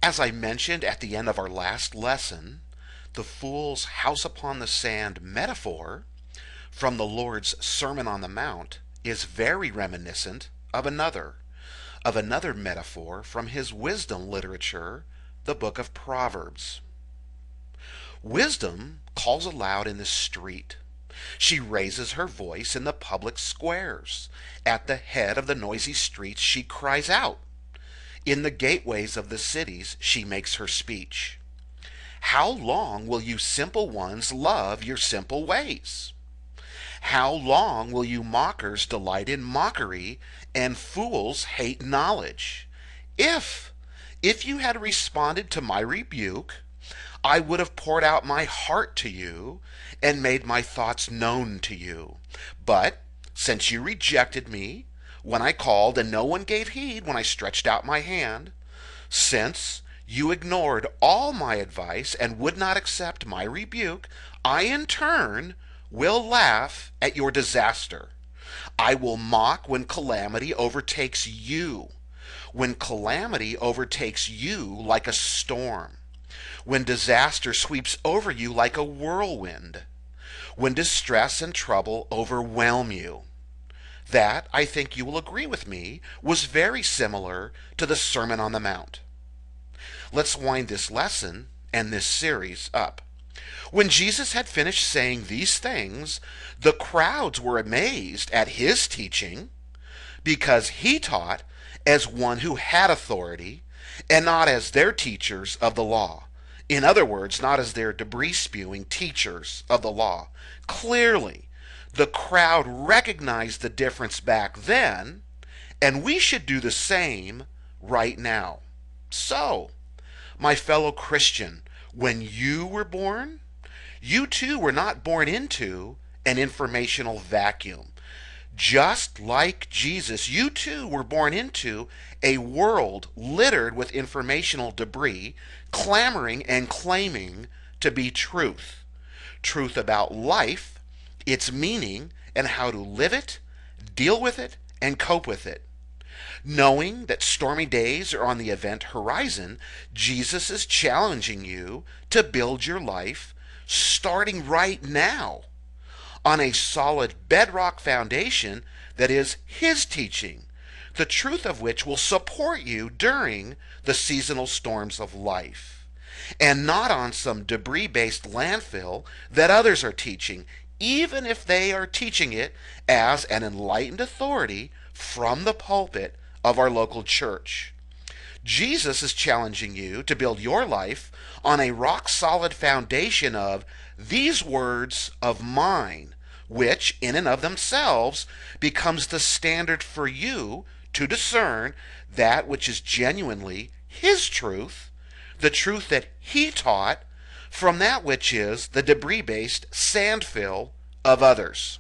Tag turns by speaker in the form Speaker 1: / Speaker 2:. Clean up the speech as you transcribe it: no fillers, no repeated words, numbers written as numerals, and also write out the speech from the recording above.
Speaker 1: As I mentioned at the end of our last lesson, the fool's house upon the sand metaphor from the Lord's Sermon on the Mount is very reminiscent of another metaphor from his wisdom literature, the book of Proverbs. Wisdom calls aloud in the street. She raises her voice in the public squares. At the head of the noisy streets she cries out. In the gateways of the cities she makes her speech. How long will you simple ones love your simple ways? How long will you mockers delight in mockery and fools hate knowledge? If, if you had responded to my rebuke, I would have poured out my heart to you and made my thoughts known to you. But since you rejected me when I called and no one gave heed when I stretched out my hand, since you ignored all my advice and would not accept my rebuke, I in turn will laugh at your disaster. I will mock when calamity overtakes you. When calamity overtakes you like a storm. When disaster sweeps over you like a whirlwind. When distress and trouble overwhelm you. That, I think you will agree with me, was very similar to the Sermon on the Mount. Let's wind this lesson and this series up. When Jesus had finished saying these things, the crowds were amazed at his teaching because he taught as one who had authority and not as their teachers of the law. In other words, not as their debris-spewing teachers of the law. Clearly, the crowd recognized the difference back then, and we should do the same right now. So, my fellow Christian, when you were born, you too were not born into an informational vacuum. Just like Jesus, you too were born into a world littered with informational debris, clamoring and claiming to be truth. Truth about life, its meaning, and how to live it, deal with it, and cope with it. Knowing that stormy days are on the event horizon, Jesus is challenging you to build your life starting right now on a solid bedrock foundation that is his teaching, the truth of which will support you during the seasonal storms of life, and not on some debris-based landfill that others are teaching, even if they are teaching it as an enlightened authority from the pulpit of our local church. Jesus is challenging you to build your life on a rock-solid foundation of these words of mine, which in and of themselves becomes the standard for you to discern that which is genuinely his truth, the truth that he taught, from that which is the debris-based sandfill of others.